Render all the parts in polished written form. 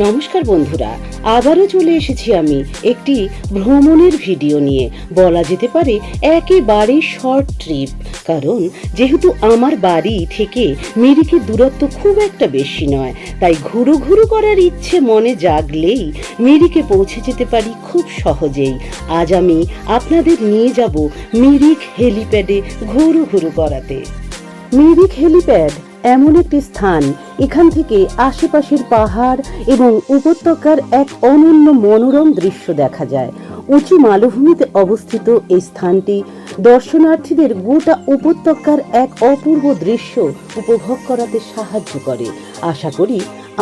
নমস্কার বন্ধুরা, আবারও চলে এসেছি আমি একটি ভ্রমণের ভিডিও নিয়ে। বলা যেতে পারে একেবারে শর্ট ট্রিপ, কারণ যেহেতু আমার বাড়ি থেকে মিরিকের দূরত্ব খুব একটা বেশি নয়, তাই ঘুরু ঘুরু করার ইচ্ছে মনে জাগলেই মিরিকে পৌঁছে যেতে পারি খুব সহজেই। আজ আমি আপনাদের নিয়ে যাব মিরিক হেলিপ্যাডে ঘুরু ঘুরু করাতে। মিরিক হেলিপ্যাড এমন একটি স্থান, এখান থেকে আশেপাশের পাহাড় এবং উপত্যকার এক অনন্য মনোরম দৃশ্য দেখা যায়। উঁচু মালভূমিতে অবস্থিত এই স্থানটি দর্শনার্থীদের গোটা উপত্যকার এক অপূর্ব দৃশ্য উপভোগ করাতে সাহায্য করে। আশা করি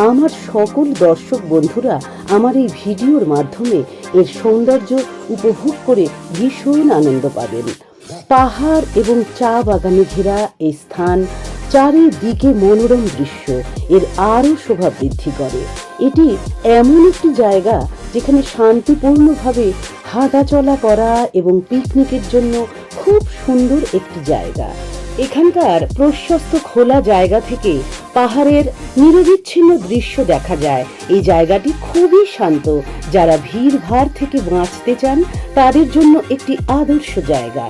আমার সকল দর্শক বন্ধুরা আমার এই ভিডিওর মাধ্যমে এর সৌন্দর্য উপভোগ করে ভীষণ আনন্দ পাবেন। পাহাড় এবং চা বাগানে ঘেরা এই স্থান, চারিদিকে মনোরম দৃশ্য এর আরও শোভা বৃদ্ধি করে। এটি এমন একটি জায়গা যেখানে শান্তিপূর্ণভাবে হাঁটাচলা করা এবং পিকনিকের জন্য খুব সুন্দর একটি জায়গা। এখানকার প্রশস্ত খোলা জায়গা থেকে পাহাড়ের নিরবিচ্ছিন্ন দৃশ্য দেখা যায়। এই জায়গাটি খুবই শান্ত, যারা ভিড়ভাড় থেকে বাঁচতে চান তাদের জন্য একটি আদর্শ জায়গা।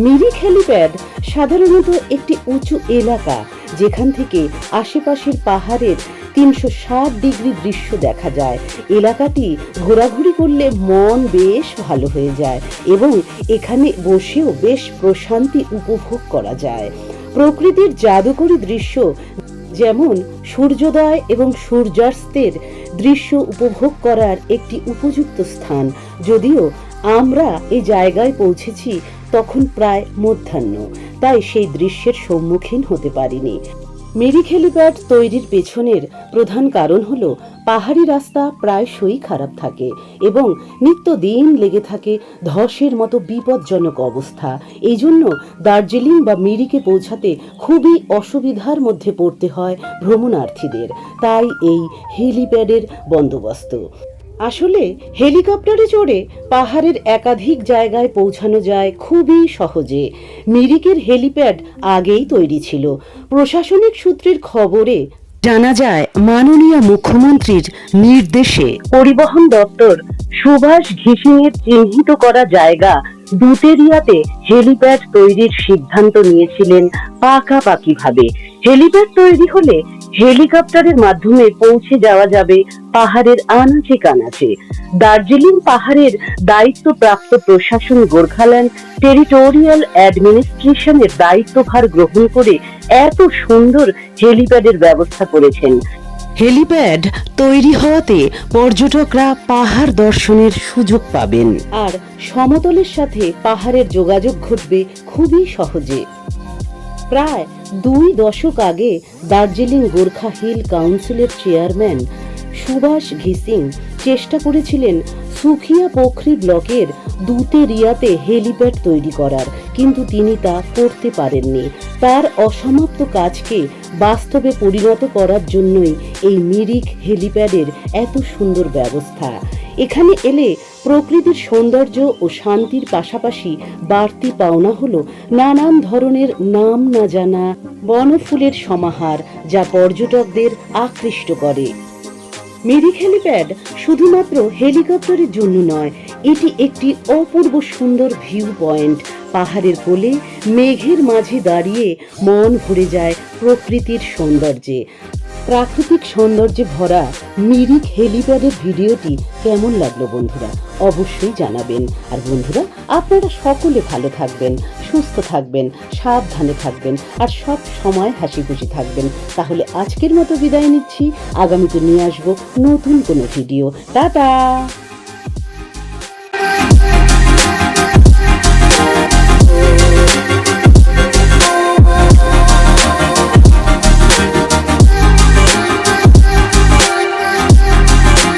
মিরিক হেলিপ্যাড সাধারণত একটি উঁচু এলাকা, যেখান থেকে আশেপাশের পাহাড়ের 360 ডিগ্রি দৃশ্য দেখা যায়। এলাকাটি ঘোরাঘুরি করলে মন বেশ ভালো হয়ে যায় এবং এখানে বসেও বেশ প্রশান্তি উপভোগ করা যায়। প্রকৃতির জাদুকরী দৃশ্য, যেমন সূর্যোদয় এবং সূর্যাস্তের দৃশ্য উপভোগ করার একটি উপযুক্ত স্থান। যদিও আমরা এই জায়গায় পৌঁছেছি তখন প্রায় মধ্যাহ্ন, তাই সেই দৃশ্যের সম্মুখীন হতে পারিনি। মিরিক হেলিপ্যাড তৈরির পেছনের প্রধান কারণ হলো পাহাড়ি রাস্তা প্রায়শই খারাপ থাকে এবং নিত্যদিন লেগে থাকে ধসের মতো বিপজ্জনক অবস্থা। এই জন্য দার্জিলিং বা মিরিকে পৌঁছাতে খুবই অসুবিধার মধ্যে পড়তে হয় ভ্রমণার্থীদের। তাই এই হেলিপ্যাডের বন্দোবস্ত। আসলে হেলিকপ্টারে চড়ে পাহাড়ের একাধিক জায়গায় পৌঁছানো যায় খুবই সহজে। মিরিকের হেলিপ্যাড আগেই তৈরি ছিল। প্রশাসনিক সূত্রের খবরে জানা যায়, মাননীয় মুখ্যমন্ত্রীর নির্দেশে পরিবহন দপ্তর সুভাষ ঘিসিংয়ের চিহ্নিত করা জায়গা দুতেরিয়াতে হেলিপ্যাড তৈরির সিদ্ধান্ত নিয়েছিলেন পাকাপাকিভাবে। হেলিপ্যাড তৈরি হলে হেলিকপ্টারের মাধ্যমে পৌঁছে যাওয়া যাবে পাহাড়ের আনাচে কানাচে। দার্জিলিং পাহাড়ের দায়িত্বপ্রাপ্ত প্রশাসন গোর্খাল্যান্ড টেরিটোরিয়াল অ্যাডমিনিস্ট্রেশনের দায়িত্বভার গ্রহণ করে এত সুন্দর হেলিপ্যাডের ব্যবস্থা করেছেন। হেলিপ্যাড তৈরি হওয়াতে পর্যটকরা পাহাড় দর্শনের সুযোগ পাবেন আর সমতলের সাথে পাহাড়ের যোগাযোগ ঘটবে খুবই সহজে। প্রায় 2 দশক আগে দার্জিলিং গোর্খা হিল কাউন্সিলের চেয়ারম্যান সুভাষ ঘিসিং চেষ্টা করেছিলেন সুখিয়া পোখরি ব্লকের দুতেরিয়াতে হেলিপ্যাড তৈরি করার, কিন্তু তিনি তা করতে পারেননি। তার অসমাপ্ত কাজকে বাস্তবে পরিণত করার জন্যই এই মিরিক হেলিপ্যাডের এত সুন্দর ব্যবস্থা। এখানে এলে প্রকৃতির সৌন্দর্য ও শান্তির পাশাপাশি বাড়তি পাওনা হলো নানান ধরনের নাম না জানা বনফুলের সমাহার, যা পর্যটকদের আকৃষ্ট করে। মিরিক হেলিপ্যাড শুধুমাত্র হেলিকপ্টারের জন্য নয়, এটি একটি অপূর্ব সুন্দর ভিউ পয়েন্ট। পাহাড়ের কোলে মেঘের মাঝে দাঁড়িয়ে মন ভরে যায় প্রকৃতির সৌন্দর্যে। প্রাকৃতিক সৌন্দর্যে ভরা মিরিক হেলিপ্যাডের ভিডিওটি কেমন লাগলো বন্ধুরা, অবশ্যই জানাবেন। আর বন্ধুরা, আপনারা সকলে ভালো থাকবেন, সুস্থ থাকবেন, সাবধানে থাকবেন আর সব সময় হাসি খুশি থাকবেন। তাহলে আজকের মতো বিদায় নিচ্ছি, আগামীতে নিয়ে আসবো নতুন কোনো ভিডিও। টাটা।